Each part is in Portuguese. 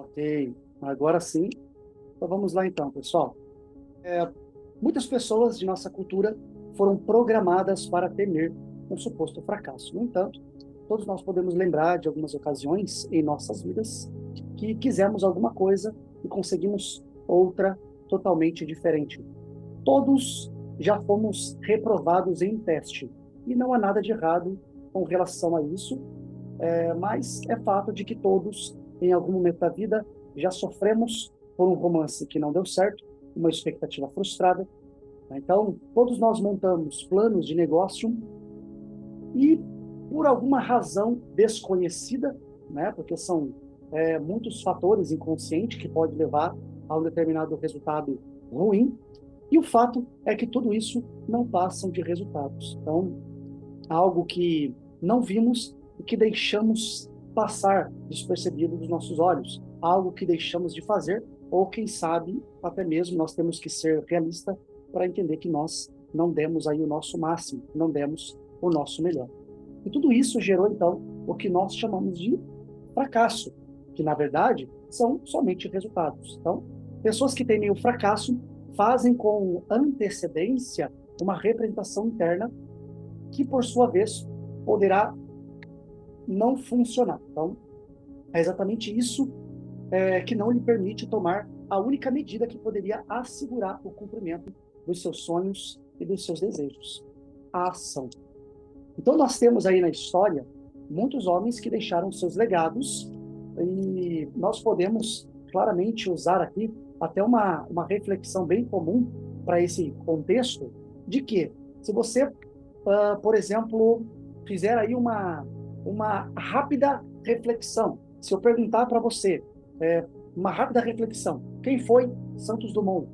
Ok, agora sim. Então vamos lá então, pessoal. Muitas pessoas de nossa cultura foram programadas para temer um suposto fracasso. No entanto, todos nós podemos lembrar de algumas ocasiões em nossas vidas que quisemos alguma coisa e conseguimos outra totalmente diferente. Todos já fomos reprovados em um teste e não há nada de errado com relação a isso, mas é fato de que todos, em algum momento da vida, já sofremos por um romance que não deu certo, uma expectativa frustrada. Então, todos nós montamos planos de negócio e, por alguma razão desconhecida, né, porque são muitos fatores inconscientes que podem levar a um determinado resultado ruim, e o fato é que tudo isso não passam de resultados. Então, algo que não vimos e que deixamos passar despercebido dos nossos olhos, algo que deixamos de fazer, ou quem sabe, até mesmo nós temos que ser realista para entender que nós não demos aí o nosso máximo, não demos o nosso melhor. E tudo isso gerou, então, o que nós chamamos de fracasso, que, na verdade, são somente resultados. Então, pessoas que temem o fracasso fazem com antecedência uma representação interna que, por sua vez, poderá não funcionar. Então, é exatamente isso que não lhe permite tomar a única medida que poderia assegurar o cumprimento dos seus sonhos e dos seus desejos: a ação. Então, nós temos aí na história muitos homens que deixaram seus legados e nós podemos claramente usar aqui até uma reflexão bem comum para esse contexto de que, se você, por exemplo, fizer aí uma rápida reflexão, se eu perguntar para você, uma rápida reflexão, quem foi Santos Dumont?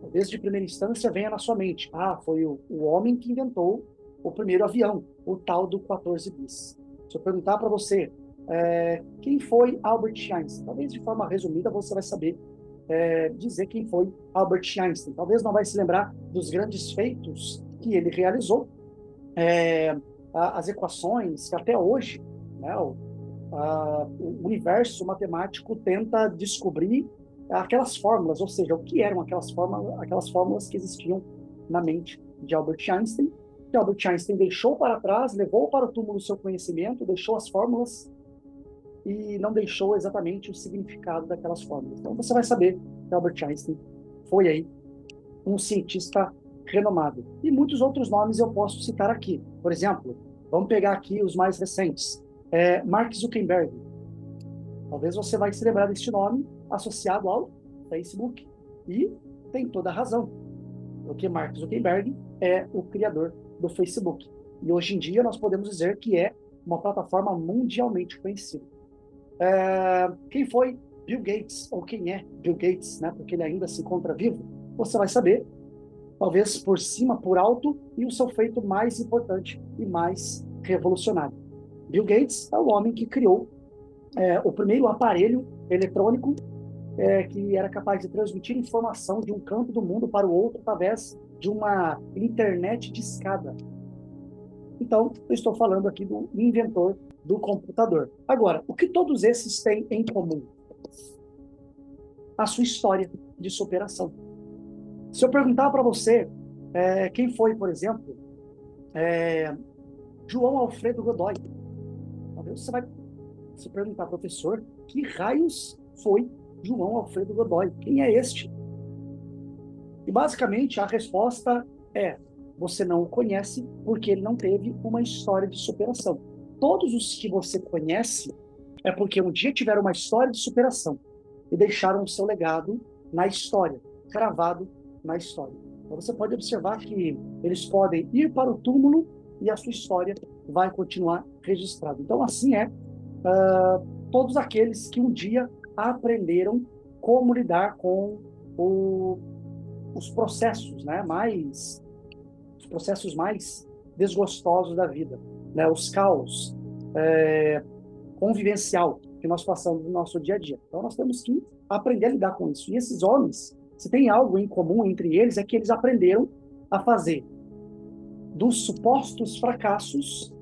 Talvez de primeira instância venha na sua mente, foi o homem que inventou o primeiro avião, o tal do 14 bis. Se eu perguntar para você, quem foi Albert Einstein? Talvez de forma resumida você vai saber dizer quem foi Albert Einstein. Talvez não vai se lembrar dos grandes feitos que ele realizou, as equações que até hoje, né, o universo matemático tenta descobrir aquelas fórmulas, ou seja, o que eram aquelas fórmulas que existiam na mente de Albert Einstein, que Albert Einstein deixou para trás, levou para o túmulo o seu conhecimento, deixou as fórmulas e não deixou exatamente o significado daquelas fórmulas. Então você vai saber que Albert Einstein foi aí um cientista renomado. E muitos outros nomes eu posso citar aqui. Por exemplo, vamos pegar aqui os mais recentes. Mark Zuckerberg. Talvez você vai se lembrar deste nome associado ao Facebook. E tem toda a razão, porque Mark Zuckerberg é o criador do Facebook. E hoje em dia nós podemos dizer que é uma plataforma mundialmente conhecida. Quem foi Bill Gates, ou quem é Bill Gates, né? Porque ele ainda se encontra vivo, você vai saber, talvez por cima, por alto, e o seu feito mais importante e mais revolucionário. Bill Gates é o homem que criou o primeiro aparelho eletrônico que era capaz de transmitir informação de um canto do mundo para o outro através de uma internet de escada. Então, eu estou falando aqui do inventor do computador. Agora, o que todos esses têm em comum? A sua história de superação. Se eu perguntar para você quem foi, por exemplo, João Alfredo Godoy, talvez você vai se perguntar, professor, que raios foi João Alfredo Godoy? Quem é este? E basicamente a resposta é: você não o conhece porque ele não teve uma história de superação. Todos os que você conhece é porque um dia tiveram uma história de superação e deixaram o seu legado na história, cravado na história. Então você pode observar que eles podem ir para o túmulo e a sua história vai continuar registrada. Então assim todos aqueles que um dia aprenderam como lidar com os processos, né, os processos mais desgostosos da vida, né, os caos convivencial que nós passamos no nosso dia a dia. Então nós temos que aprender a lidar com isso. E esses homens, se tem algo em comum entre eles, é que eles aprenderam a fazer dos supostos fracassos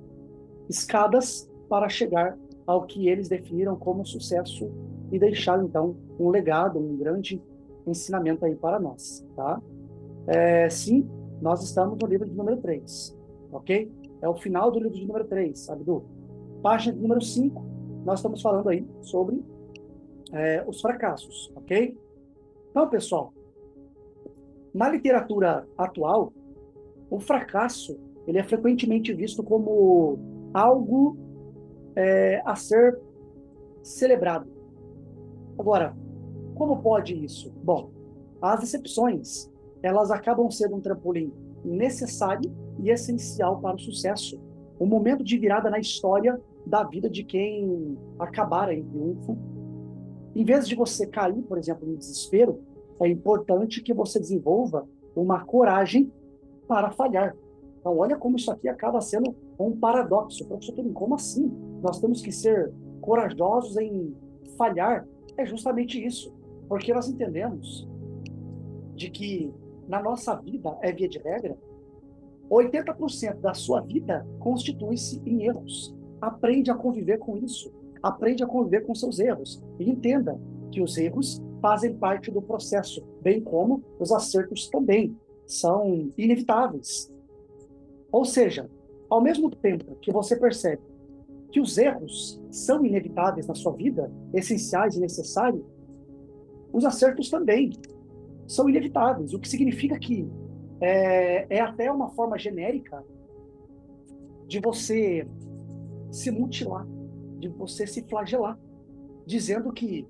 escadas para chegar ao que eles definiram como sucesso e deixaram, então, um legado, um grande ensinamento aí para nós, tá? Sim, nós estamos no livro de número 3, ok? É o final do livro de número 3, Abdu. Página de número 5, nós estamos falando aí sobre os fracassos, ok? Então, pessoal, na literatura atual, o fracasso ele é frequentemente visto como algo a ser celebrado. Agora, como pode isso? Bom, as decepções, elas acabam sendo um trampolim necessário e essencial para o sucesso. Um momento de virada na história da vida de quem acabara em triunfo. Em vez de você cair, por exemplo, no desespero, é importante que você desenvolva uma coragem para falhar. Então, olha como isso aqui acaba sendo um paradoxo. Professor Turing, como assim? Nós temos que ser corajosos em falhar. É justamente isso. Porque nós entendemos de que na nossa vida, é via de regra, 80% da sua vida constitui-se em erros. Aprende a conviver com isso. Aprende a conviver com seus erros. E entenda que os erros fazem parte do processo, bem como os acertos também são inevitáveis. Ou seja, ao mesmo tempo que você percebe que os erros são inevitáveis na sua vida, essenciais e necessários, os acertos também são inevitáveis, o que significa que é até uma forma genérica de você se mutilar, de você se flagelar, dizendo que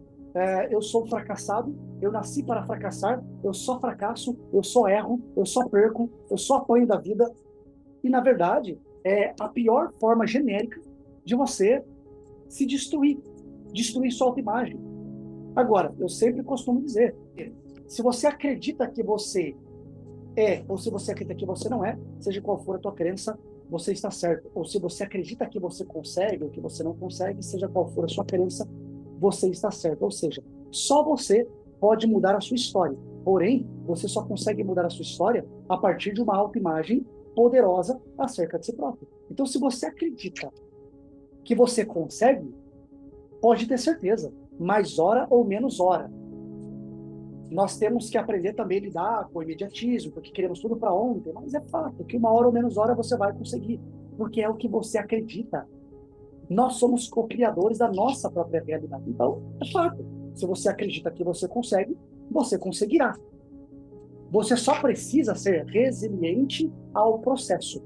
eu sou fracassado, eu nasci para fracassar, eu só fracasso, eu só erro, eu só perco, eu só apanho da vida. E, na verdade, é a pior forma genérica de você se destruir sua autoimagem. Agora, eu sempre costumo dizer, se você acredita que você ou se você acredita que você não é, seja qual for a tua crença, você está certo. Ou se você acredita que você consegue ou que você não consegue, seja qual for a sua crença, você está certo. Ou seja, só você pode mudar a sua história. Porém, você só consegue mudar a sua história a partir de uma autoimagem poderosa acerca de si próprio. Então, se você acredita que você consegue, pode ter certeza, mais hora ou menos hora. Nós temos que aprender também a lidar com o imediatismo, porque queremos tudo para ontem, mas é fato que uma hora ou menos hora você vai conseguir, porque é o que você acredita. Nós somos co-criadores da nossa própria realidade. Então, é fato. Se você acredita que você conseguirá. Você só precisa ser resiliente ao processo,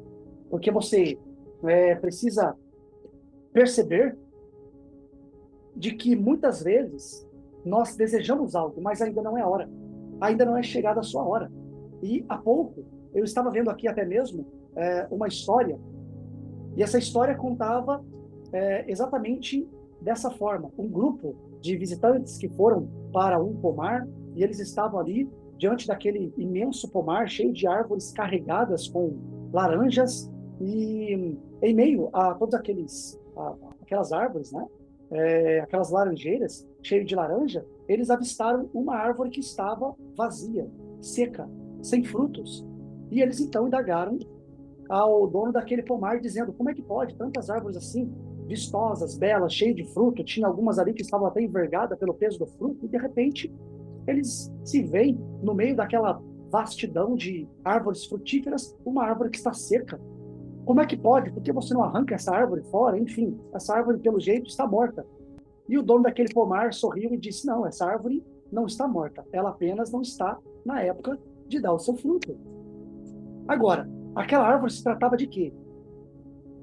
porque você precisa perceber de que muitas vezes nós desejamos algo, mas ainda não é a hora. Ainda não é chegada a sua hora. E há pouco, eu estava vendo aqui até mesmo uma história, e essa história contava exatamente dessa forma. Um grupo de visitantes que foram para um pomar, e eles estavam ali diante daquele imenso pomar, cheio de árvores carregadas com laranjas, e em meio a todas aquelas árvores, né? Aquelas laranjeiras cheias de laranja, eles avistaram uma árvore que estava vazia, seca, sem frutos. E eles então indagaram ao dono daquele pomar, dizendo: como é que pode tantas árvores assim, vistosas, belas, cheias de fruto? Tinha algumas ali que estavam até envergadas pelo peso do fruto, e de repente eles se veem no meio daquela vastidão de árvores frutíferas, uma árvore que está seca. Como é que pode? Por que você não arranca essa árvore fora? Enfim, essa árvore, pelo jeito, está morta. E o dono daquele pomar sorriu e disse: não, essa árvore não está morta. Ela apenas não está na época de dar o seu fruto. Agora, aquela árvore se tratava de quê?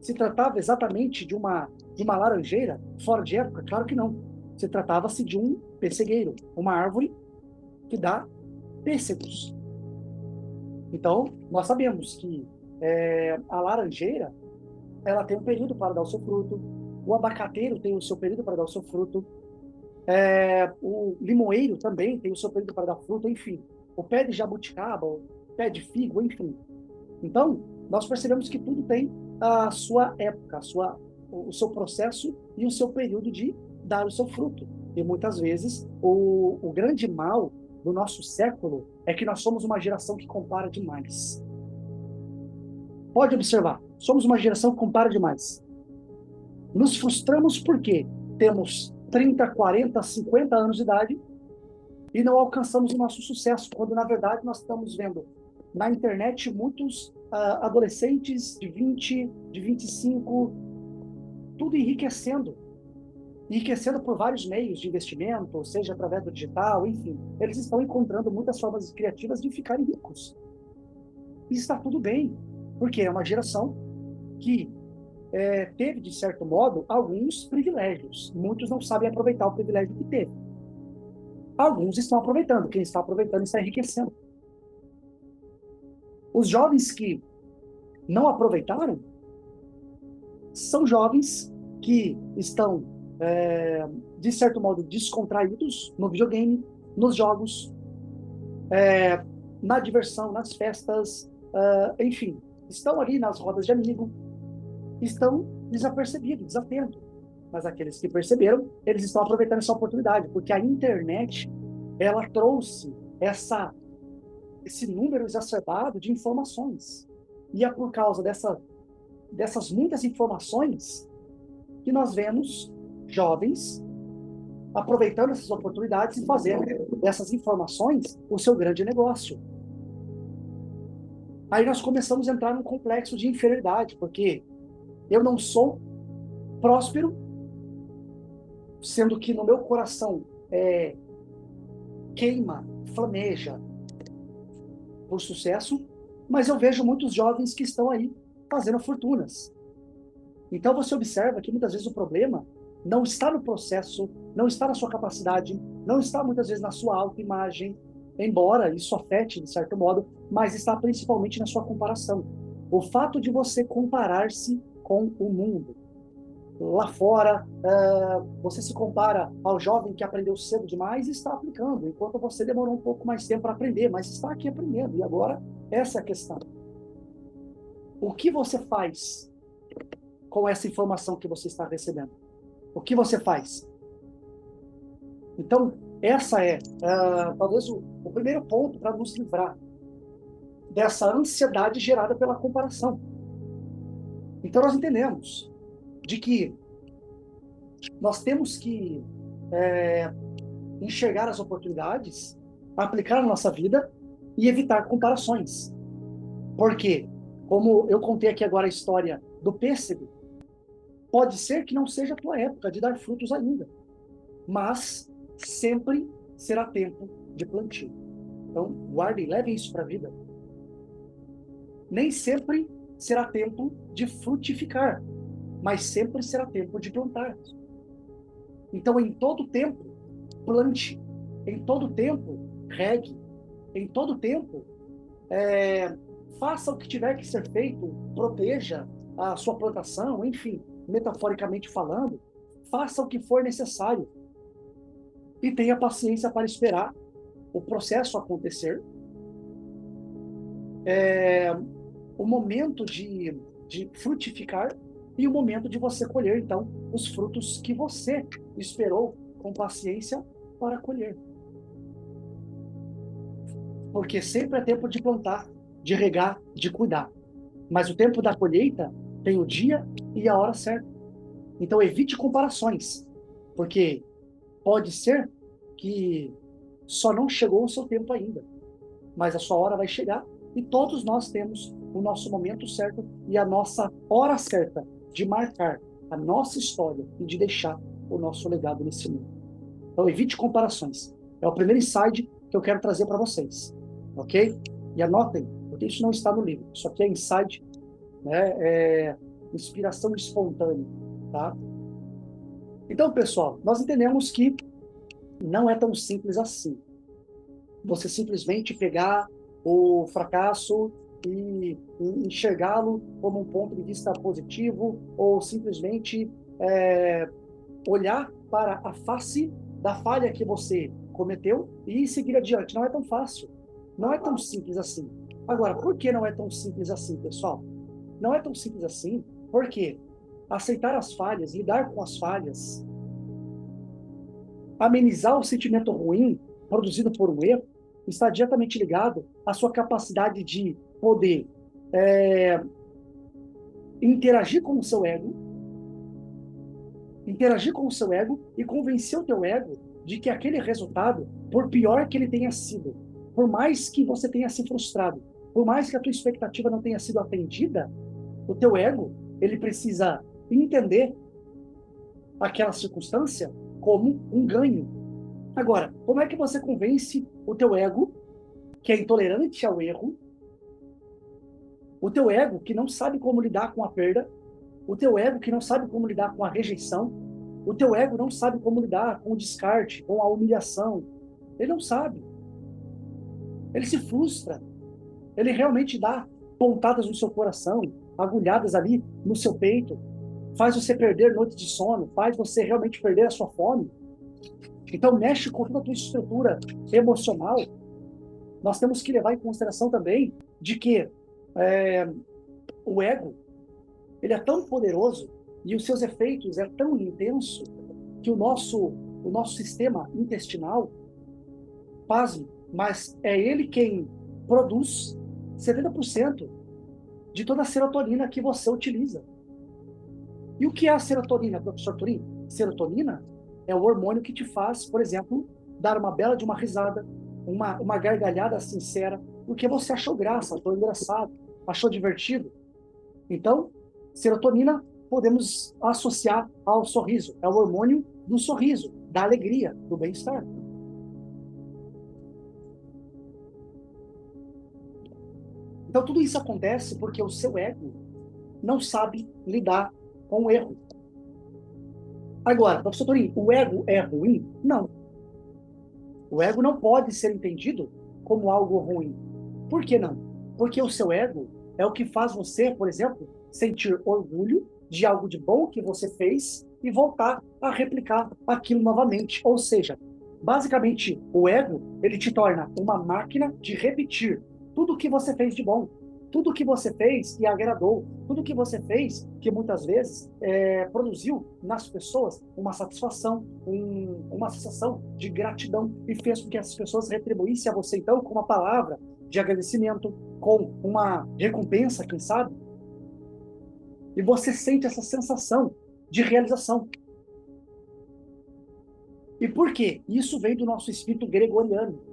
Se tratava exatamente de uma laranjeira fora de época? Claro que não. Se tratava-se de um pessegueiro, uma árvore que dá pêssegos. Então, nós sabemos que a laranjeira ela tem um período para dar o seu fruto, o abacateiro tem o seu período para dar o seu fruto, o limoeiro também tem o seu período para dar fruto, enfim. O pé de jabuticaba, o pé de figo, enfim. Então, nós percebemos que tudo tem a sua época, o seu processo e o seu período de dar o seu fruto. E muitas vezes, o grande mal do nosso século é que nós somos uma geração que compara demais. Pode observar, somos uma geração que compara demais. Nos frustramos porque temos 30, 40, 50 anos de idade e não alcançamos o nosso sucesso, quando na verdade nós estamos vendo na internet muitos adolescentes de 20, de 25, tudo enriquecendo por vários meios de investimento, seja através do digital, enfim. Eles estão encontrando muitas formas criativas de ficarem ricos. E está tudo bem, porque é uma geração que teve, de certo modo, alguns privilégios. Muitos não sabem aproveitar o privilégio que teve. Alguns estão aproveitando. Quem está aproveitando está enriquecendo. Os jovens que não aproveitaram são jovens que estão, de certo modo, descontraídos no videogame, nos jogos, na diversão, nas festas, enfim, estão ali nas rodas de amigo, estão desapercebidos, desatentos. Mas aqueles que perceberam, eles estão aproveitando essa oportunidade, porque a internet, ela trouxe esse número exacerbado de informações. E é por causa dessas muitas informações que nós vemos jovens aproveitando essas oportunidades e fazendo dessas informações o seu grande negócio. Aí nós começamos a entrar num complexo de inferioridade, porque eu não sou próspero, sendo que no meu coração queima, flameja por sucesso, mas eu vejo muitos jovens que estão aí fazendo fortunas. Então você observa que muitas vezes o problema não está no processo, não está na sua capacidade, não está muitas vezes na sua autoimagem, embora isso afete de certo modo, mas está principalmente na sua comparação. O fato de você comparar-se com o mundo. Lá fora, você se compara ao jovem que aprendeu cedo demais e está aplicando, enquanto você demorou um pouco mais tempo para aprender, mas está aqui aprendendo. E agora, essa é a questão. O que você faz com essa informação que você está recebendo? O que você faz? Então, essa é talvez o primeiro ponto para nos livrar dessa ansiedade gerada pela comparação. Então, nós entendemos de que nós temos que enxergar as oportunidades, aplicar na nossa vida e evitar comparações. Porque, como eu contei aqui agora a história do pêssego, pode ser que não seja a tua época de dar frutos ainda, mas sempre será tempo de plantio. Então, guardem, levem isso para a vida. Nem sempre será tempo de frutificar, mas sempre será tempo de plantar. Então, em todo tempo, plante. Em todo tempo, regue. Em todo tempo, faça o que tiver que ser feito, proteja a sua plantação, enfim, metaforicamente falando, faça o que for necessário. E tenha paciência para esperar o processo acontecer. O momento de frutificar e o momento de você colher, então, os frutos que você esperou com paciência para colher. Porque sempre é tempo de plantar, de regar, de cuidar. Mas o tempo da colheita tem o dia e a hora certa. Então evite comparações, porque pode ser que só não chegou o seu tempo ainda, mas a sua hora vai chegar e todos nós temos o nosso momento certo e a nossa hora certa de marcar a nossa história e de deixar o nosso legado nesse mundo. Então evite comparações. É o primeiro insight que eu quero trazer para vocês, ok? E anotem, porque isso não está no livro. Isso aqui é insight, né? Inspiração espontânea, tá? Então, pessoal, nós entendemos que não é tão simples assim. Você simplesmente pegar o fracasso e enxergá-lo como um ponto de vista positivo ou simplesmente olhar para a face da falha que você cometeu e seguir adiante. Não é tão fácil. Não é tão simples assim. Agora, por que não é tão simples assim, pessoal? Não é tão simples assim porque aceitar as falhas, lidar com as falhas, amenizar o sentimento ruim produzido por um erro, está diretamente ligado à sua capacidade de poder interagir com o seu ego, interagir com o seu ego e convencer o teu ego de que aquele resultado, por pior que ele tenha sido, por mais que você tenha se frustrado, por mais que a tua expectativa não tenha sido atendida, o teu ego, ele precisa entender aquela circunstância como um ganho. Agora, como é que você convence o teu ego, que é intolerante ao erro, o teu ego que não sabe como lidar com a perda, o teu ego que não sabe como lidar com a rejeição, o teu ego não sabe como lidar com o descarte, com a humilhação. Ele não sabe. Ele se frustra. Ele realmente dá pontadas no seu coração, agulhadas ali no seu peito, faz você perder noites de sono, faz você realmente perder a sua fome. Então, mexe com toda a tua estrutura emocional. Nós temos que levar em consideração também de que o ego, ele é tão poderoso e os seus efeitos é tão intenso que o nosso sistema intestinal, pasme, mas é ele quem produz 70% de toda a serotonina que você utiliza. E o que é a serotonina, professor Turim? Serotonina é o hormônio que te faz, por exemplo, dar uma bela de uma risada, uma gargalhada sincera, porque você achou graça, achou engraçado, achou divertido. Então, serotonina podemos associar ao sorriso. É o hormônio do sorriso, da alegria, do bem-estar. Então, tudo isso acontece porque o seu ego não sabe lidar com o erro. Agora, professor Torinho, o ego é ruim? Não. O ego não pode ser entendido como algo ruim. Por que não? Porque o seu ego é o que faz você, por exemplo, sentir orgulho de algo de bom que você fez e voltar a replicar aquilo novamente. Ou seja, basicamente, o ego, ele te torna uma máquina de repetir tudo o que você fez de bom, tudo o que você fez que agradou, tudo o que você fez que muitas vezes produziu nas pessoas uma satisfação, uma sensação de gratidão e fez com que essas pessoas retribuíssem a você, então, com uma palavra de agradecimento, com uma recompensa, quem sabe? E você sente essa sensação de realização. E por quê? Isso vem do nosso espírito gregoriano.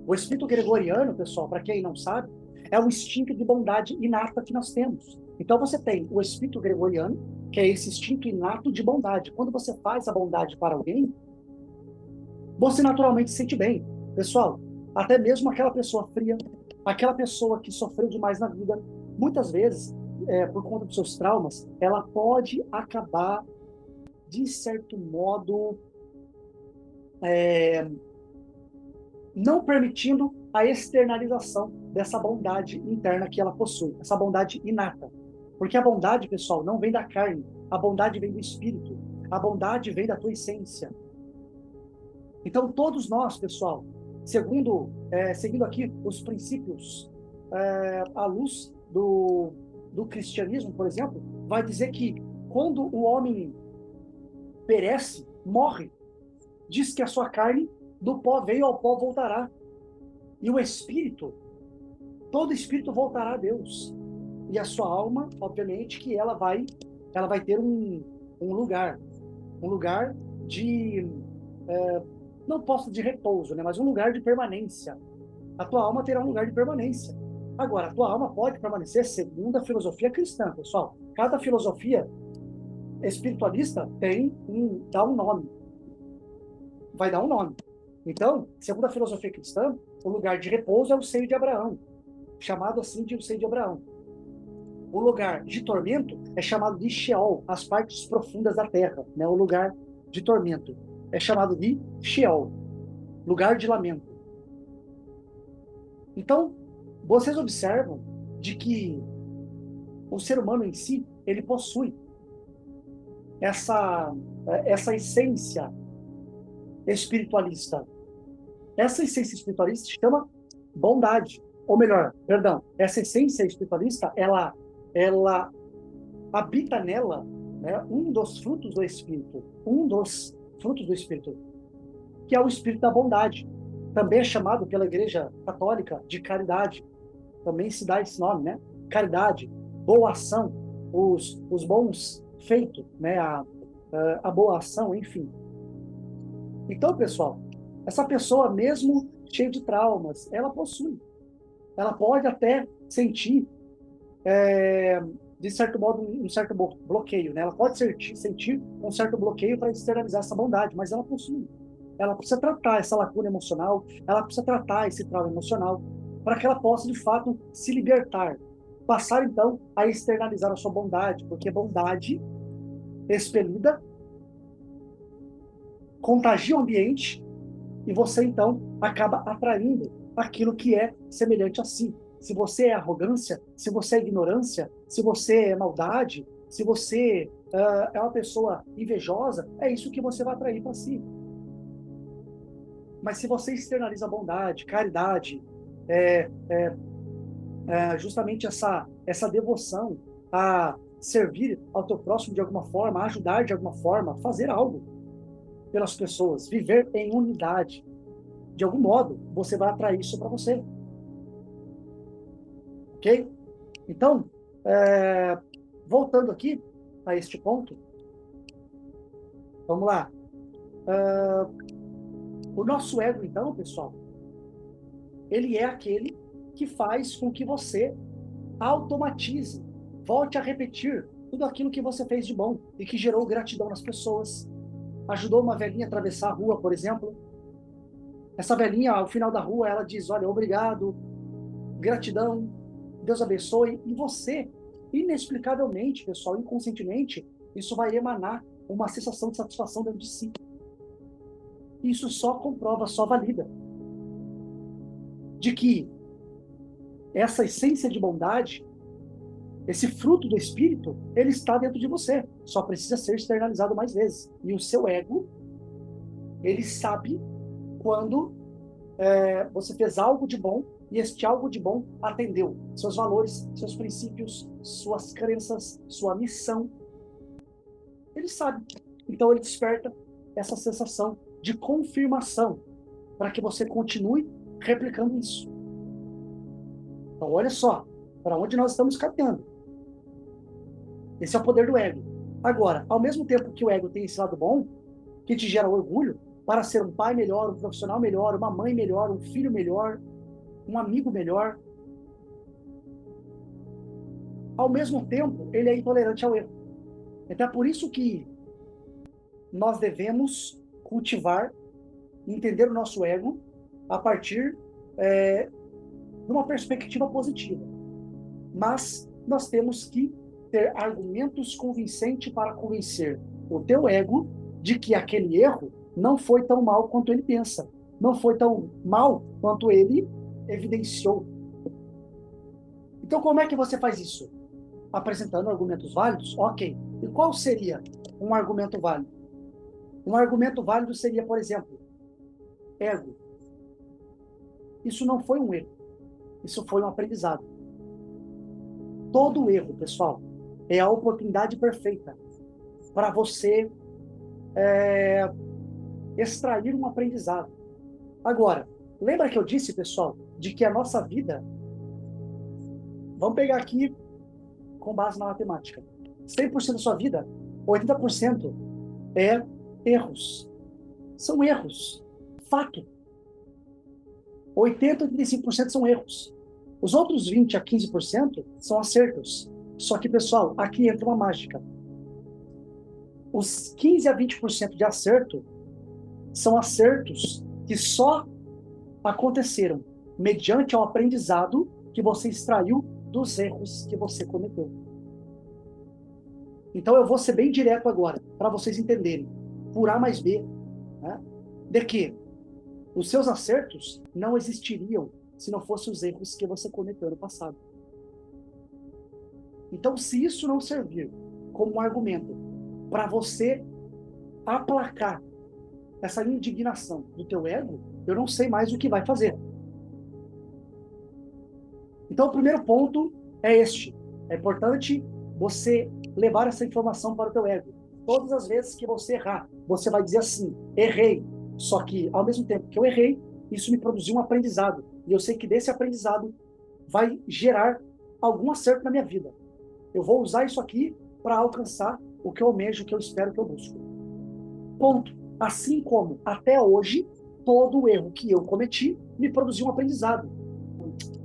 O espírito gregoriano, pessoal, para quem não sabe, é um instinto de bondade inata que nós temos. Então você tem o espírito gregoriano, que é esse instinto inato de bondade. Quando você faz a bondade para alguém, você naturalmente se sente bem. Pessoal, até mesmo aquela pessoa fria, aquela pessoa que sofreu demais na vida, muitas vezes, por conta dos seus traumas, ela pode acabar, de certo modo, não permitindo a externalização dessa bondade interna que ela possui, essa bondade inata. Porque a bondade, pessoal, não vem da carne, a bondade vem do espírito, a bondade vem da tua essência. Então, todos nós, pessoal, seguindo aqui os princípios à luz do cristianismo, por exemplo, vai dizer que quando o homem perece, morre, diz que a sua carne do pó veio, ao pó voltará. E o espírito, todo espírito voltará a Deus. E a sua alma, obviamente, que ela vai ter um lugar de, não posso de repouso, né, mas um lugar de permanência. A tua alma terá um lugar de permanência. Agora, a tua alma pode permanecer segundo a filosofia cristã, pessoal. Cada filosofia espiritualista dá um nome. Vai dar um nome. Então, segundo a filosofia cristã, o lugar de repouso é o seio de Abraão, chamado assim de o seio de Abraão. O lugar de tormento é chamado de Sheol, as partes profundas da terra, né? O lugar de tormento é chamado de Sheol, lugar de lamento. Então, vocês observam de que o ser humano em si, ele possui essa essência espiritualista. Essa essência espiritualista se chama bondade. Ou melhor, perdão, essa essência espiritualista, ela habita nela, né, um dos frutos do Espírito, que é o Espírito da bondade. Também é chamado pela Igreja Católica de caridade. Também se dá esse nome, né? Caridade, boa ação, os bons feitos, né? a boa ação, enfim. Então, pessoal, essa pessoa, mesmo cheia de traumas, ela possui. Ela pode até sentir, de certo modo, um certo bloqueio, né? Ela pode sentir um certo bloqueio para externalizar essa bondade, mas ela possui. Ela precisa tratar essa lacuna emocional, ela precisa tratar esse trauma emocional, para que ela possa, de fato, se libertar. Passar, então, a externalizar a sua bondade, porque bondade expelida contagia o ambiente e você, então, acaba atraindo aquilo que é semelhante a si. Se você é arrogância, se você é ignorância, se você é maldade, se você é uma pessoa invejosa, é isso que você vai atrair para si. Mas se você externaliza bondade, caridade, justamente essa devoção a servir ao teu próximo de alguma forma, a ajudar de alguma forma, fazer algo pelas pessoas, viver em unidade, de algum modo, você vai atrair isso para você. Ok? Então, voltando aqui a este ponto, vamos lá. O nosso ego, então, pessoal, ele é aquele que faz com que você automatize, volte a repetir tudo aquilo que você fez de bom e que gerou gratidão nas pessoas. Ajudou uma velhinha a atravessar a rua, por exemplo. Essa velhinha, ao final da rua, ela diz, olha, obrigado, gratidão, Deus abençoe. E você, inexplicavelmente, pessoal, inconscientemente, isso vai emanar uma sensação de satisfação dentro de si. Isso só comprova, só valida de que essa essência de bondade, esse fruto do espírito, ele está dentro de você. Só precisa ser externalizado mais vezes. E o seu ego, ele sabe quando você fez algo de bom e este algo de bom atendeu seus valores, seus princípios, suas crenças, sua missão. Ele sabe. Então ele desperta essa sensação de confirmação para que você continue replicando isso. Então olha só, para onde nós estamos caminhando. Esse é o poder do ego. Agora, ao mesmo tempo que o ego tem esse lado bom, que te gera orgulho para ser um pai melhor, um profissional melhor, uma mãe melhor, um filho melhor, um amigo melhor, ao mesmo tempo, ele é intolerante ao erro. Então é por isso que nós devemos cultivar, entender o nosso ego a partir de uma perspectiva positiva. Mas nós temos que ter argumentos convincentes para convencer o teu ego de que aquele erro não foi tão mal quanto ele pensa, não foi tão mal quanto ele evidenciou. Então, como é que você faz isso? Apresentando argumentos válidos? Ok. E qual seria um argumento válido? Um argumento válido seria, por exemplo, ego. Isso não foi um erro. Isso foi um aprendizado. Todo erro, pessoal, é a oportunidade perfeita para você extrair um aprendizado. Agora, lembra que eu disse, pessoal, de que a nossa vida, vamos pegar aqui com base na matemática, 100% da sua vida, 80% é erros. São erros. Fato. 80% a 85% são erros. Os outros 20% a 15% são acertos. Só que, pessoal, aqui entra uma mágica. Os 15% a 20% de acerto são acertos que só aconteceram mediante o aprendizado que você extraiu dos erros que você cometeu. Então eu vou ser bem direto agora, para vocês entenderem, por A mais B, né, de que os seus acertos não existiriam se não fossem os erros que você cometeu no passado. Então, se isso não servir como um argumento para você aplacar essa indignação do teu ego, eu não sei mais o que vai fazer. Então, o primeiro ponto é este. É importante você levar essa informação para o teu ego. Todas as vezes que você errar, você vai dizer assim, errei. Só que, ao mesmo tempo que eu errei, isso me produziu um aprendizado. E eu sei que desse aprendizado vai gerar algum acerto na minha vida. Eu vou usar isso aqui para alcançar o que eu almejo, o que eu espero, o que eu busco. Ponto. Assim como, até hoje, todo erro que eu cometi me produziu um aprendizado.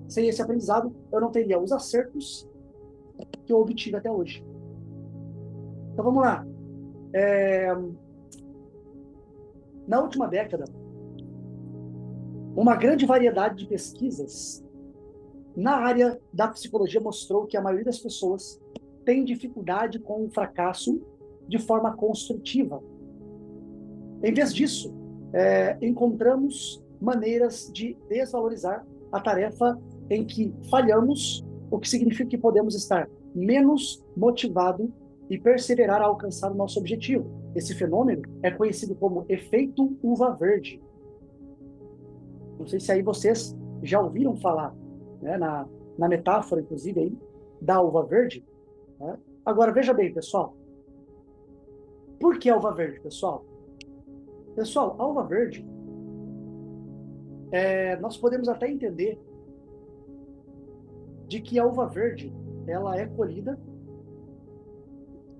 Sem esse aprendizado, eu não teria os acertos que eu obtive até hoje. Então vamos lá. Na última década, uma grande variedade de pesquisas na área da psicologia mostrou que a maioria das pessoas tem dificuldade com o fracasso de forma construtiva. Em vez disso, encontramos maneiras de desvalorizar a tarefa em que falhamos, o que significa que podemos estar menos motivado e perseverar a alcançar o nosso objetivo. Esse fenômeno é conhecido como efeito uva verde. Não sei se aí vocês já ouviram falar, né, na metáfora, inclusive, aí, da uva verde. Né? Agora, veja bem, pessoal. Por que a uva verde, pessoal? Pessoal, a uva verde, nós podemos até entender de que a uva verde, ela é colhida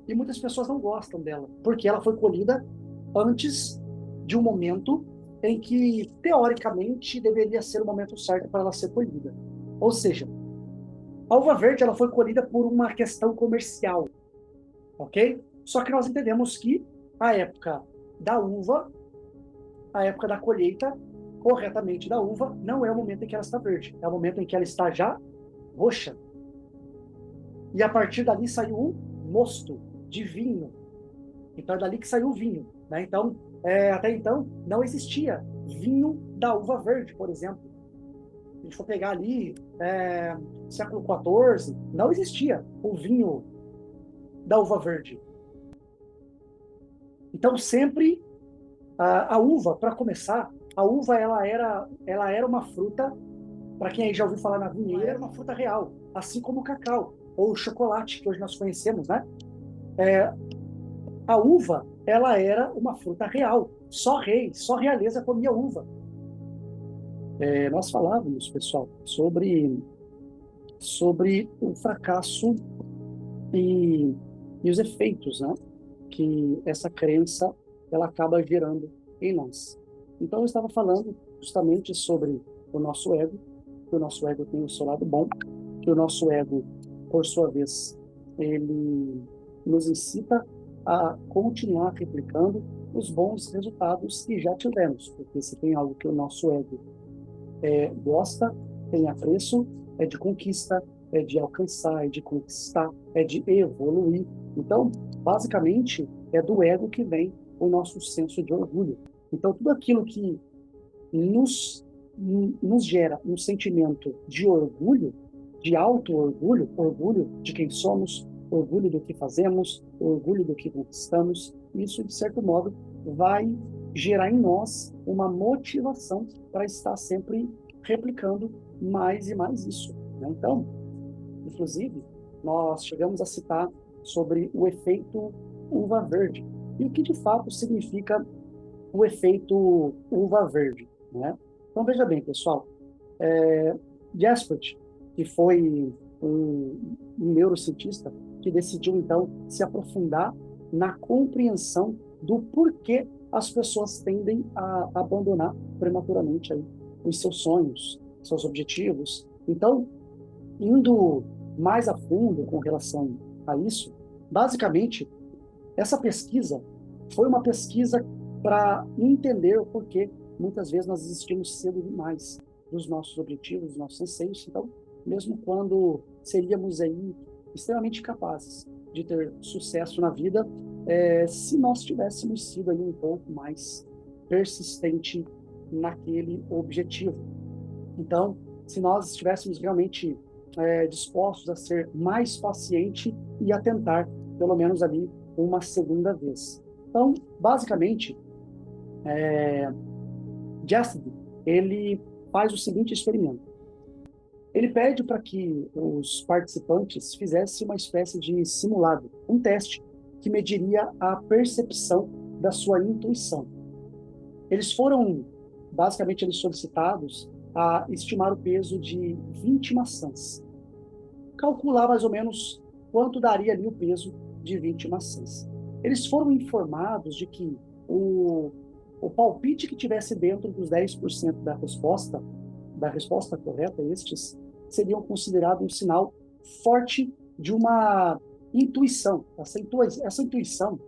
e muitas pessoas não gostam dela, porque ela foi colhida antes de um momento em que, teoricamente, deveria ser o momento certo para ela ser colhida. Ou seja, a uva verde ela foi colhida por uma questão comercial, ok? Só que nós entendemos que a época da uva, a época da colheita, corretamente da uva, não é o momento em que ela está verde, é o momento em que ela está já roxa. E a partir dali saiu um mosto de vinho. Então é dali que saiu o vinho. Né? Então, até então, não existia vinho da uva verde, por exemplo. Se a gente for pegar ali, século XIV, não existia o vinho da uva verde. Então, sempre a uva, para começar, a uva ela era uma fruta, para quem aí já ouviu falar na vinheira, era uma fruta real, assim como o cacau, ou o chocolate, que hoje nós conhecemos, né? A uva, ela era uma fruta real, só rei, só realeza comia uva. Nós falávamos, pessoal, sobre o fracasso e os efeitos, né, que essa crença ela acaba gerando em nós. Então, eu estava falando justamente sobre o nosso ego, que o nosso ego tem o seu lado bom, que o nosso ego, por sua vez, ele nos incita a continuar replicando os bons resultados que já tivemos, porque se tem algo que o nosso ego gosta, tem apreço, é de conquista, é de alcançar, é de conquistar, é de evoluir. Então, basicamente, é do ego que vem o nosso senso de orgulho. Então, tudo aquilo que nos gera um sentimento de orgulho, de auto-orgulho, orgulho de quem somos, orgulho do que fazemos, orgulho do que conquistamos, isso, de certo modo, vai gerar em nós uma motivação para estar sempre replicando mais e mais isso. Né? Então, inclusive, nós chegamos a citar sobre o efeito uva verde. E o que de fato significa o efeito uva verde? Né? Então, veja bem, pessoal, Jaspert, que foi um neurocientista que decidiu, então, se aprofundar na compreensão do porquê as pessoas tendem a abandonar prematuramente aí os seus sonhos, seus objetivos. Então, indo mais a fundo com relação a isso, basicamente, essa pesquisa foi uma pesquisa para entender o porquê muitas vezes nós desistimos cedo demais dos nossos objetivos, dos nossos anseios. Então, mesmo quando seríamos aí extremamente capazes de ter sucesso na vida, se nós tivéssemos sido aí um pouco mais persistente naquele objetivo. Então, se nós estivéssemos realmente dispostos a ser mais paciente e a tentar, pelo menos ali, uma segunda vez. Então, basicamente, Jassidi, ele faz o seguinte experimento. Ele pede para que os participantes fizessem uma espécie de simulado, um teste que mediria a percepção da sua intuição. Eles foram, basicamente, eles solicitados a estimar o peso de 20 maçãs. Calcular mais ou menos quanto daria ali o peso de 20/6. Eles foram informados de que o palpite que tivesse dentro dos 10% da resposta correta, estes seriam considerados um sinal forte de uma intuição. Essa intuição,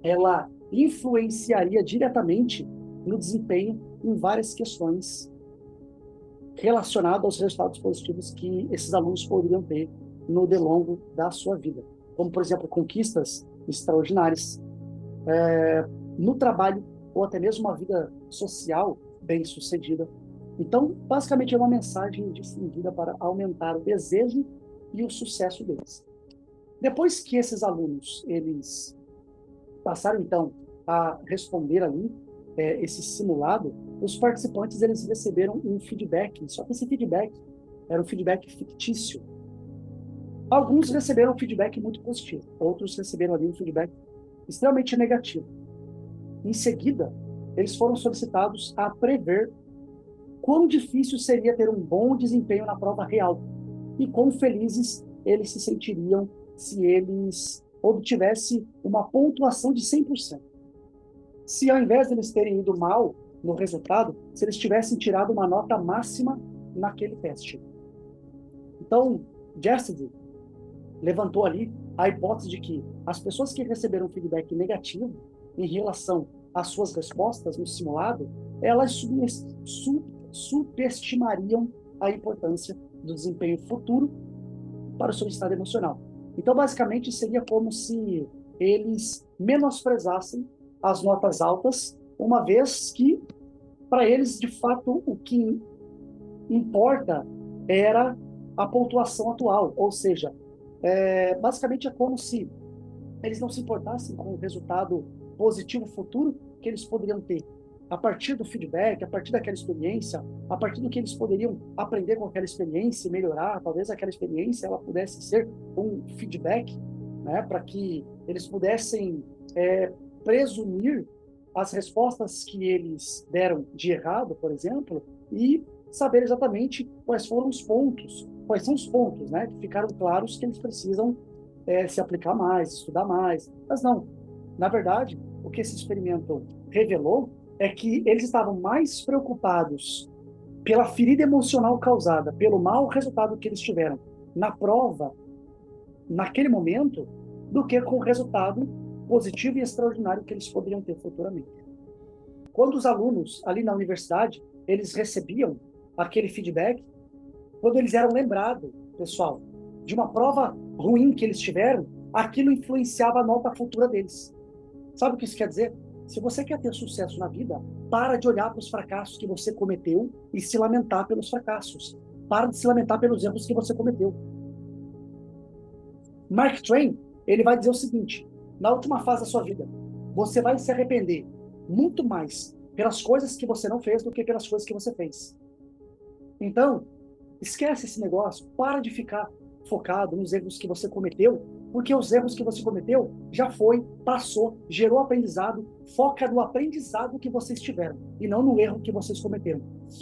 ela influenciaria diretamente no desempenho em várias questões relacionadas aos resultados positivos que esses alunos poderiam ter no longo da sua vida. Como, por exemplo, conquistas extraordinárias no trabalho ou até mesmo uma vida social bem-sucedida. Então, basicamente, é uma mensagem difundida para aumentar o desejo e o sucesso deles. Depois que esses alunos eles passaram, então, a responder ali esse simulado, os participantes eles receberam um feedback, só que esse feedback era um feedback fictício. Alguns receberam um feedback muito positivo, outros receberam ali um feedback extremamente negativo. Em seguida, eles foram solicitados a prever quão difícil seria ter um bom desempenho na prova real e quão felizes eles se sentiriam se eles obtivessem uma pontuação de 100%. Se ao invés de eles terem ido mal no resultado, se eles tivessem tirado uma nota máxima naquele teste. Então, Cassidy levantou ali a hipótese de que as pessoas que receberam feedback negativo em relação às suas respostas no simulado, elas subestimariam a importância do desempenho futuro para o seu estado emocional. Então, basicamente, seria como se eles menosprezassem as notas altas, uma vez que, para eles, de fato, o que importa era a pontuação atual, ou seja, basicamente é como se eles não se importassem com o resultado positivo futuro que eles poderiam ter a partir do feedback, a partir daquela experiência, a partir do que eles poderiam aprender com aquela experiência e melhorar. Talvez aquela experiência ela pudesse ser um feedback, né, para que eles pudessem presumir as respostas que eles deram de errado, por exemplo, e saber exatamente quais são os pontos, né, que ficaram claros que eles precisam se aplicar mais, estudar mais. Mas não, na verdade, o que esse experimento revelou é que eles estavam mais preocupados pela ferida emocional causada, pelo mau resultado que eles tiveram na prova, naquele momento, do que com o resultado positivo e extraordinário que eles poderiam ter futuramente. Quando os alunos, ali na universidade, eles recebiam aquele feedback, quando eles eram lembrados, pessoal, de uma prova ruim que eles tiveram, aquilo influenciava a nota futura deles. Sabe o que isso quer dizer? Se você quer ter sucesso na vida, para de olhar para os fracassos que você cometeu e se lamentar pelos fracassos. Para de se lamentar pelos erros que você cometeu. Mark Twain, ele vai dizer o seguinte: na última fase da sua vida, você vai se arrepender muito mais pelas coisas que você não fez do que pelas coisas que você fez. Então, esquece esse negócio, para de ficar focado nos erros que você cometeu, porque os erros que você cometeu já foi, passou, gerou aprendizado. Foca no aprendizado que vocês tiveram e não no erro que vocês cometeram,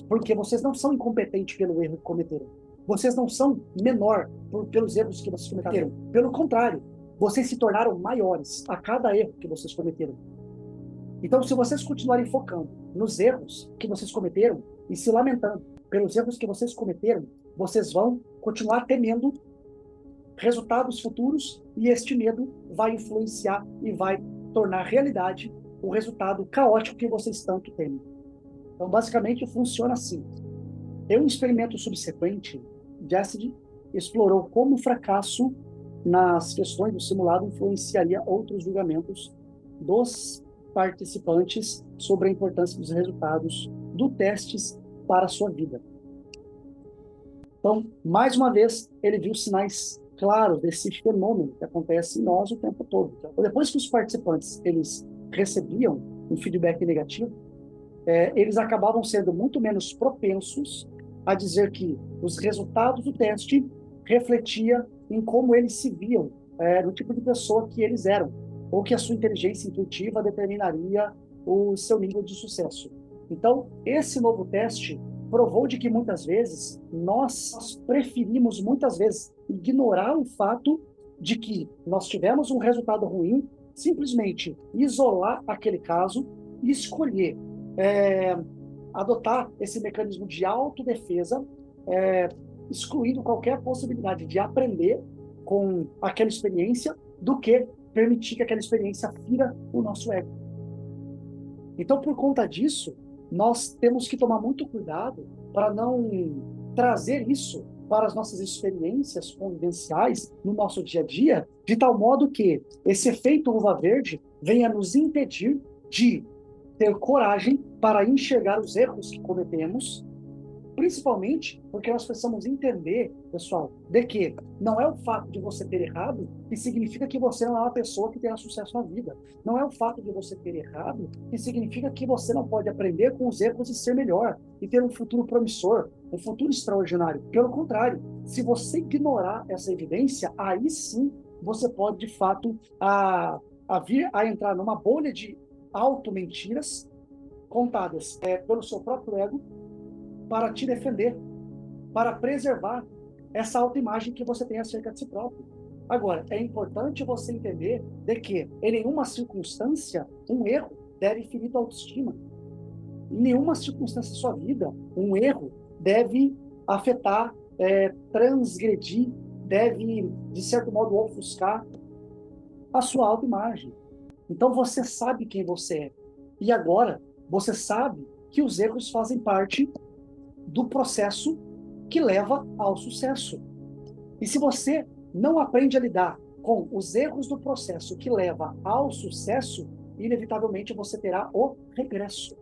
porque vocês não são incompetentes pelo erro que cometeram. Vocês não são menor pelos erros que vocês cometeram. Pelo contrário, vocês se tornaram maiores a cada erro que vocês cometeram. Então, se vocês continuarem focando nos erros que vocês cometeram e se lamentando pelos erros que vocês cometeram, vocês vão continuar temendo resultados futuros e este medo vai influenciar e vai tornar realidade o resultado caótico que vocês tanto temem. Então, basicamente, funciona assim. Em um experimento subsequente, Cassidy explorou como o fracasso nas questões do simulado influenciaria outros julgamentos dos participantes sobre a importância dos resultados do testes para a sua vida. Então, mais uma vez, ele viu sinais claros desse fenômeno que acontece em nós o tempo todo. Então, depois que os participantes eles recebiam um feedback negativo, eles acabavam sendo muito menos propensos a dizer que os resultados do teste refletiam em como eles se viam, no tipo de pessoa que eles eram, ou que a sua inteligência intuitiva determinaria o seu nível de sucesso. Então, esse novo teste provou de que muitas vezes nós preferimos muitas vezes ignorar o fato de que nós tivemos um resultado ruim, simplesmente isolar aquele caso e escolher adotar esse mecanismo de autodefesa, excluindo qualquer possibilidade de aprender com aquela experiência, do que permitir que aquela experiência fira o nosso ego. Então, por conta disso, nós temos que tomar muito cuidado para não trazer isso para as nossas experiências convivenciais no nosso dia a dia, de tal modo que esse efeito uva verde venha nos impedir de ter coragem para enxergar os erros que cometemos, principalmente porque nós precisamos entender, pessoal, de que não é o fato de você ter errado que significa que você não é uma pessoa que terá sucesso na vida. Não é o fato de você ter errado que significa que você não pode aprender com os erros e ser melhor, e ter um futuro promissor, um futuro extraordinário. Pelo contrário, se você ignorar essa evidência, aí sim você pode, de fato, vir a entrar numa bolha de auto-mentiras contadas pelo seu próprio ego, para te defender, para preservar essa autoimagem que você tem acerca de si próprio. Agora, é importante você entender de que, em nenhuma circunstância, um erro deve ferir tua autoestima. Em nenhuma circunstância da sua vida, um erro deve afetar, transgredir, deve, de certo modo, ofuscar a sua autoimagem. Então, você sabe quem você é. E agora, você sabe que os erros fazem parte do processo que leva ao sucesso. E se você não aprende a lidar com os erros do processo que leva ao sucesso, inevitavelmente você terá o regresso.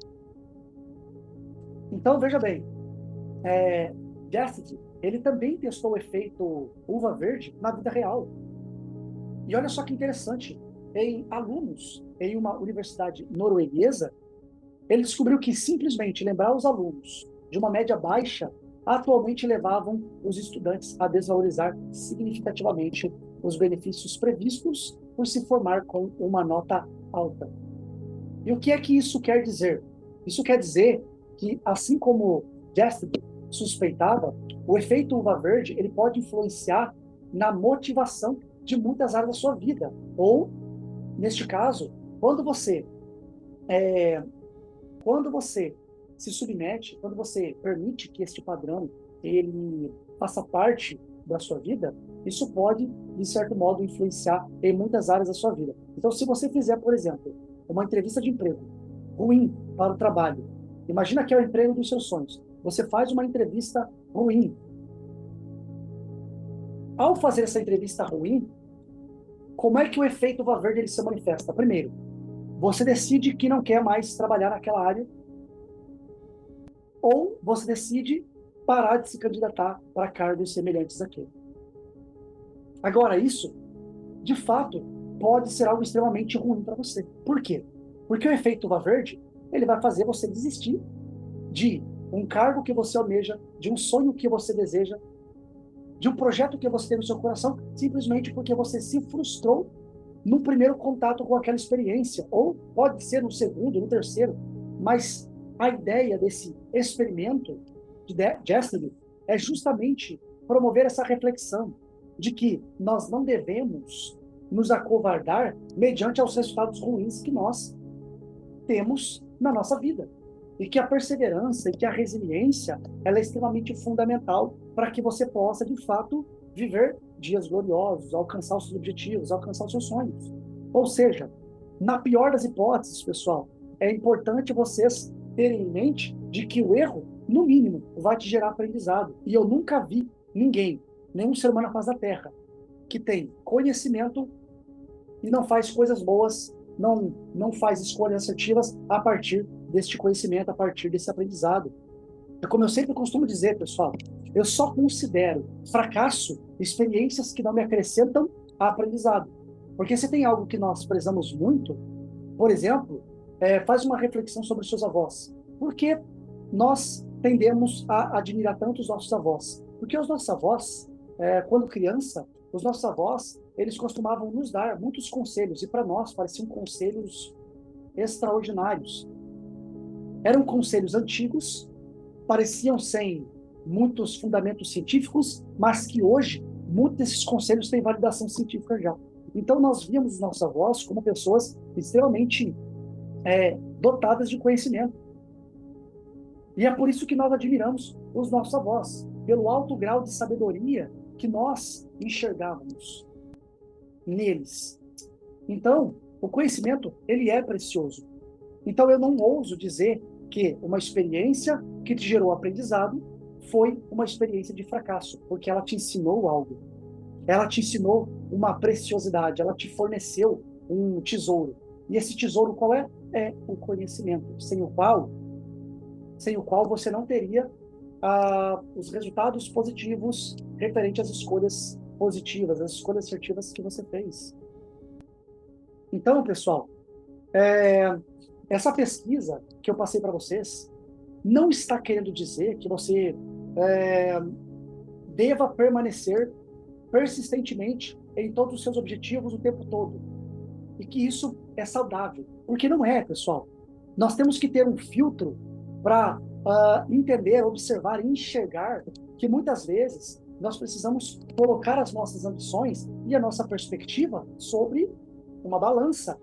Então, veja bem, Jasted, ele também testou o efeito uva verde na vida real. E olha só que interessante, em alunos em uma universidade norueguesa, ele descobriu que simplesmente lembrar os alunos de uma média baixa atualmente levavam os estudantes a desvalorizar significativamente os benefícios previstos por se formar com uma nota alta. E o que é que isso quer dizer? Isso quer dizer que, assim como Jasted suspeitava, o efeito uva verde ele pode influenciar na motivação de muitas áreas da sua vida. Ou, neste caso, quando você se submete, quando você permite que este padrão ele faça parte da sua vida, isso pode, de certo modo, influenciar em muitas áreas da sua vida. Então, se você fizer, por exemplo, uma entrevista de emprego ruim para o trabalho, imagina que é o emprego dos seus sonhos. Você faz uma entrevista ruim. Ao fazer essa entrevista ruim, como é que o efeito uva verde ele se manifesta? Primeiro, você decide que não quer mais trabalhar naquela área, ou você decide parar de se candidatar para cargos semelhantes àquele. Agora, isso, de fato, pode ser algo extremamente ruim para você. Por quê? Porque o efeito uva verde, ele vai fazer você desistir de um cargo que você almeja, de um sonho que você deseja, de um projeto que você tem no seu coração, simplesmente porque você se frustrou no primeiro contato com aquela experiência, ou pode ser no segundo, no terceiro, mas a ideia desse experimento de Jasted é justamente promover essa reflexão de que nós não devemos nos acovardar mediante aos resultados ruins que nós temos na nossa vida. E que a perseverança e que a resiliência ela é extremamente fundamental para que você possa, de fato, viver dias gloriosos, alcançar os seus objetivos, alcançar os seus sonhos. Ou seja, na pior das hipóteses, pessoal, é importante vocês terem em mente de que o erro, no mínimo, vai te gerar aprendizado. E eu nunca vi ninguém, nenhum ser humano na face da Terra, que tem conhecimento e não faz coisas boas, não faz escolhas assertivas a partir deste conhecimento, a partir desse aprendizado. É como eu sempre costumo dizer, pessoal, eu só considero fracasso experiências que não me acrescentam a aprendizado. Porque se tem algo que nós prezamos muito, por exemplo, faz uma reflexão sobre os seus avós. Por que nós tendemos a admirar tanto os nossos avós? Porque os nossos avós, quando criança, os nossos avós, eles costumavam nos dar muitos conselhos, e para nós pareciam conselhos extraordinários. Eram conselhos antigos, pareciam sem muitos fundamentos científicos, mas que hoje, muitos desses conselhos têm validação científica já. Então, nós víamos nossos avós como pessoas extremamente dotadas de conhecimento. E é por isso que nós admiramos os nossos avós, pelo alto grau de sabedoria que nós enxergávamos neles. Então, o conhecimento, ele é precioso. Então, eu não ouso dizer que uma experiência que te gerou aprendizado foi uma experiência de fracasso, porque ela te ensinou algo. Ela te ensinou uma preciosidade, ela te forneceu um tesouro. E esse tesouro qual é? É o conhecimento, sem o qual você não teria os resultados positivos referente às escolhas positivas, às escolhas assertivas que você fez. Então, pessoal, essa pesquisa que eu passei para vocês não está querendo dizer que você deva permanecer persistentemente em todos os seus objetivos o tempo todo. E que isso é saudável. Porque não é, pessoal. Nós temos que ter um filtro para entender, observar e enxergar que muitas vezes nós precisamos colocar as nossas ambições e a nossa perspectiva sobre uma balança.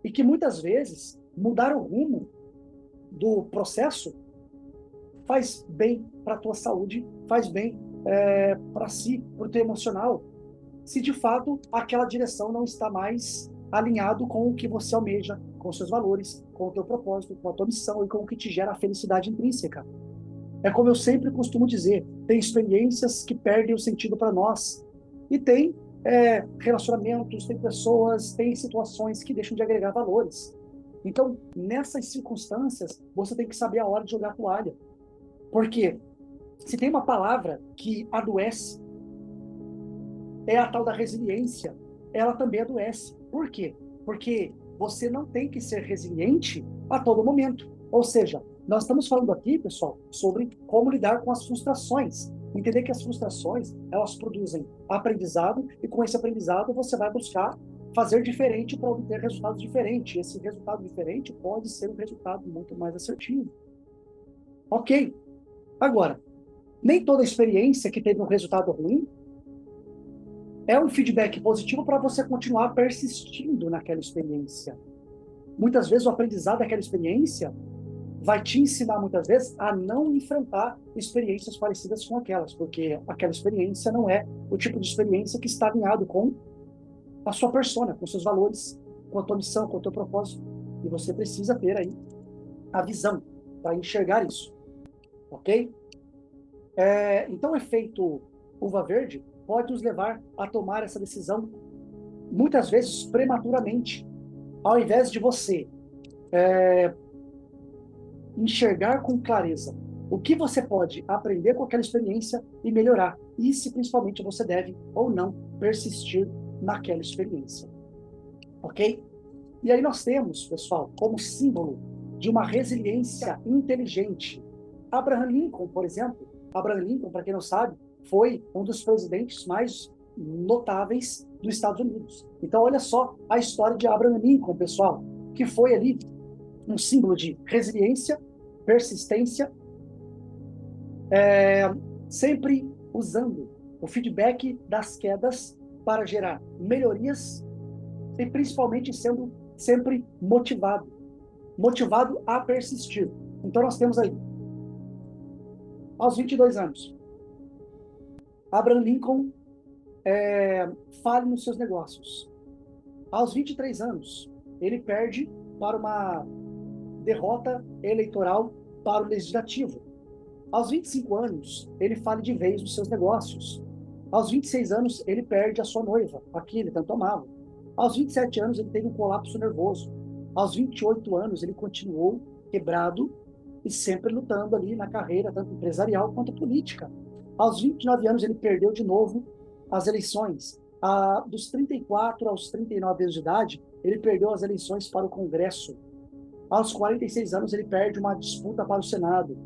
E que muitas vezes mudar o rumo do processo faz bem para a tua saúde, faz bem para si, para o teu emocional, se de fato aquela direção não está mais alinhado com o que você almeja, com os seus valores, com o teu propósito, com a tua missão e com o que te gera a felicidade intrínseca. É como eu sempre costumo dizer, tem experiências que perdem o sentido para nós e tem relacionamentos, tem pessoas, tem situações que deixam de agregar valores. Então, nessas circunstâncias, você tem que saber a hora de jogar a toalha. Porque se tem uma palavra que adoece, é a tal da resiliência. Ela também adoece. Por quê? Porque você não tem que ser resiliente a todo momento. Ou seja, nós estamos falando aqui, pessoal, sobre como lidar com as frustrações. Entender que as frustrações, elas produzem aprendizado, e com esse aprendizado você vai buscar fazer diferente para obter resultados diferentes. Esse resultado diferente pode ser um resultado muito mais assertivo. Ok. Agora, nem toda experiência que teve um resultado ruim é um feedback positivo para você continuar persistindo naquela experiência. Muitas vezes o aprendizado daquela experiência vai te ensinar, muitas vezes, a não enfrentar experiências parecidas com aquelas, porque aquela experiência não é o tipo de experiência que está alinhado com a sua persona, com seus valores, com a tua missão, com o teu propósito. E você precisa ter aí a visão para enxergar isso. Ok? Então, o efeito uva verde pode nos levar a tomar essa decisão, muitas vezes prematuramente, ao invés de você enxergar com clareza o que você pode aprender com aquela experiência e melhorar, e se principalmente você deve ou não persistir naquela experiência. Ok? E aí nós temos, pessoal, como símbolo de uma resiliência inteligente, Abraham Lincoln, por exemplo. Abraham Lincoln, para quem não sabe, foi um dos presidentes mais notáveis dos Estados Unidos. Então, olha só a história de Abraham Lincoln, pessoal, que foi ali um símbolo de resiliência, persistência, sempre usando o feedback das quedas para gerar melhorias e principalmente sendo sempre motivado a persistir. Então, nós temos aí, aos 22 anos, Abraham Lincoln falha nos seus negócios. Aos 23 anos, ele perde para uma derrota eleitoral para o legislativo. Aos 25 anos, ele falha de vez nos seus negócios. Aos 26 anos, ele perde a sua noiva, a quem ele tanto amava. Aos 27 anos, ele teve um colapso nervoso. Aos 28 anos, ele continuou quebrado e sempre lutando ali na carreira, tanto empresarial quanto política. Aos 29 anos, ele perdeu de novo as eleições. Dos 34 aos 39 anos de idade, ele perdeu as eleições para o Congresso. Aos 46 anos, ele perde uma disputa para o Senado.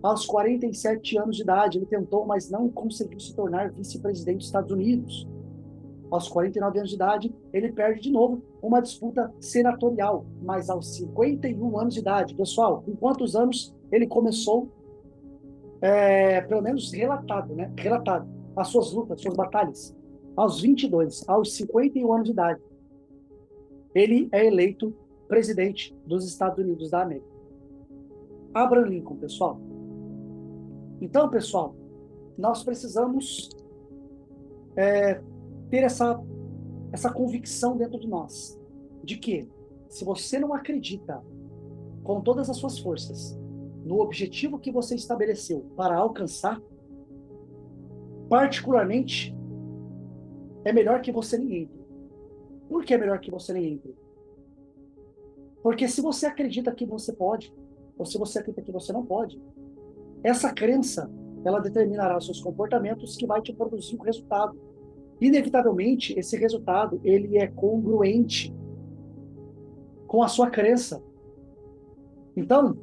Aos 47 anos de idade, ele tentou, mas não conseguiu se tornar vice-presidente dos Estados Unidos. Aos 49 anos de idade, ele perde de novo uma disputa senatorial. Mas aos 51 anos de idade, pessoal, com quantos anos ele começou, pelo menos relatado, né? Relatado. as suas lutas, suas batalhas. Aos 22, aos 51 anos de idade, ele é eleito presidente dos Estados Unidos da América. Abraham Lincoln, pessoal. Então, pessoal, nós precisamos ter essa convicção dentro de nós, de que se você não acredita com todas as suas forças no objetivo que você estabeleceu para alcançar, particularmente, é melhor que você nem entre. Por que é melhor que você nem entre? Porque se você acredita que você pode, ou se você acredita que você não pode, essa crença, ela determinará seus comportamentos, que vai te produzir um resultado. Inevitavelmente, esse resultado, ele é congruente com a sua crença. Então,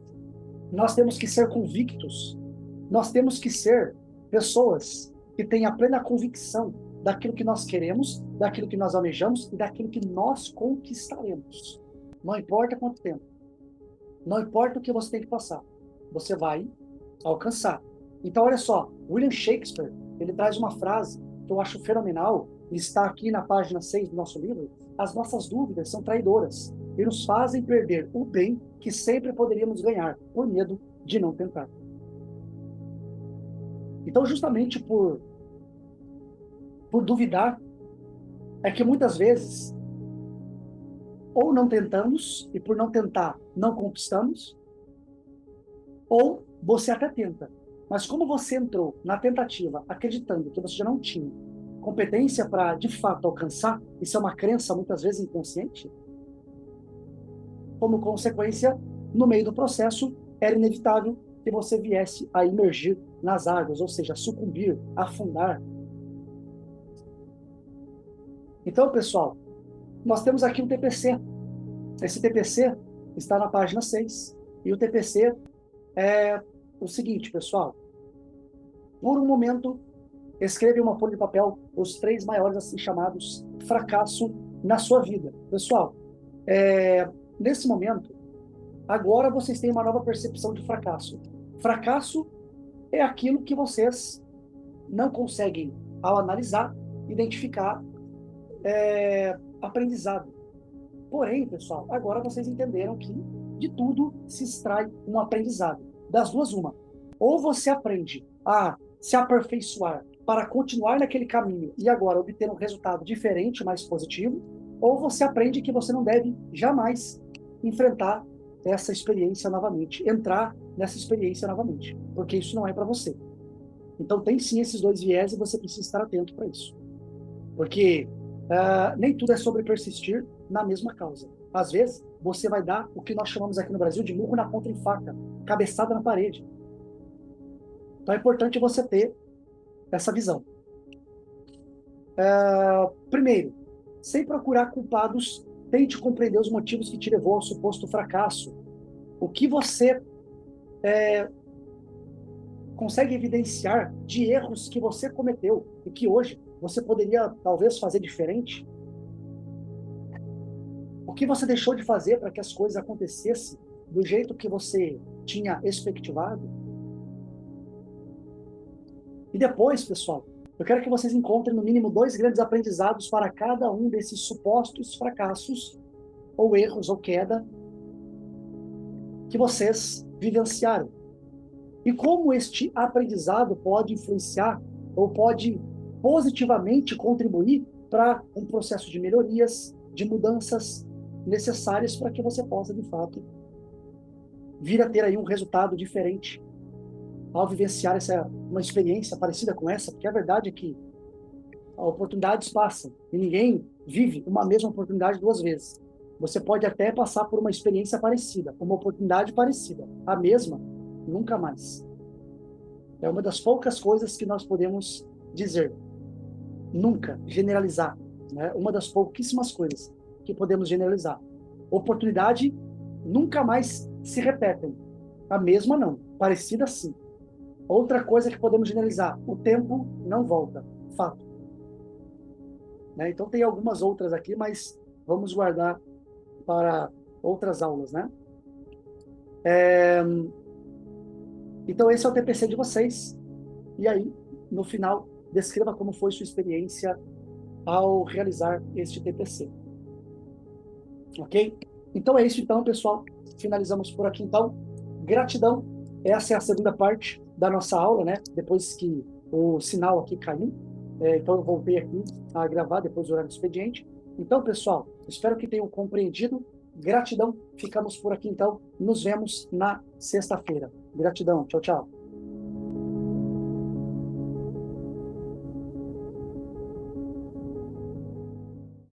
nós temos que ser convictos, nós temos que ser pessoas que têm a plena convicção daquilo que nós queremos, daquilo que nós almejamos e daquilo que nós conquistaremos. Não importa quanto tempo, não importa o que você tem que passar, você vai alcançar. Então, olha só, William Shakespeare, ele traz uma frase que eu acho fenomenal, e está aqui na página 6 do nosso livro: as nossas dúvidas são traidoras e nos fazem perder o bem que sempre poderíamos ganhar, por medo de não tentar. Então, justamente por duvidar, é que muitas vezes ou não tentamos, e por não tentar, não conquistamos, ou você até tenta, mas como você entrou na tentativa acreditando que você já não tinha competência para, de fato, alcançar, isso é uma crença muitas vezes inconsciente, como consequência, no meio do processo, era inevitável que você viesse a imergir nas águas, ou seja, sucumbir, afundar. Então, pessoal, nós temos aqui um TPC. Esse TPC está na página 6. E o TPC é o seguinte, pessoal. Por um momento, escreva em uma folha de papel os 3 maiores, assim chamados, fracasso na sua vida. Pessoal, nesse momento, agora vocês têm uma nova percepção de fracasso. Fracasso é aquilo que vocês não conseguem, ao analisar, identificar aprendizado. Porém, pessoal, agora vocês entenderam que de tudo se extrai um aprendizado. Das duas, uma. Ou você aprende a se aperfeiçoar para continuar naquele caminho e agora obter um resultado diferente, mais positivo, ou você aprende que você não deve jamais enfrentar essa experiência novamente, entrar nessa experiência novamente, porque isso não é para você. Então tem sim esses 2 viés e você precisa estar atento para isso. Porque nem tudo é sobre persistir na mesma causa. Às vezes, você vai dar o que nós chamamos aqui no Brasil de murro na ponta de faca, cabeçada na parede. Então é importante você ter essa visão. Primeiro, sem procurar culpados, tente compreender os motivos que te levou ao suposto fracasso. O que você consegue evidenciar de erros que você cometeu e que hoje você poderia talvez fazer diferente? O que você deixou de fazer para que as coisas acontecessem do jeito que você tinha expectivado? E depois, pessoal, eu quero que vocês encontrem no mínimo 2 grandes aprendizados para cada um desses supostos fracassos, ou erros, ou queda, que vocês vivenciaram. E como este aprendizado pode influenciar, ou pode positivamente contribuir para um processo de melhorias, de mudanças necessárias para que você possa, de fato, vir a ter aí um resultado diferente ao vivenciar uma experiência parecida com essa, porque a verdade é que oportunidades passam e ninguém vive uma mesma oportunidade 2 vezes. Você pode até passar por uma experiência parecida, uma oportunidade parecida, a mesma, nunca mais. É uma das poucas coisas que nós podemos dizer. Nunca generalizar, né? Uma das pouquíssimas coisas que podemos generalizar. Oportunidade nunca mais se repetem. A mesma não, parecida sim. Outra coisa que podemos generalizar: o tempo não volta. Fato. Né? Então tem algumas outras aqui, mas vamos guardar para outras aulas, né? Então esse é o TPC de vocês. E aí, no final, descreva como foi sua experiência ao realizar este TPC. Ok? Então é isso então, pessoal. Finalizamos por aqui então. Gratidão. Essa é a segunda parte da nossa aula, né? Depois que o sinal aqui caiu. Então eu voltei aqui a gravar depois do horário do expediente. Então, pessoal, espero que tenham compreendido. Gratidão. Ficamos por aqui então. Nos vemos na sexta-feira. Gratidão. Tchau, tchau.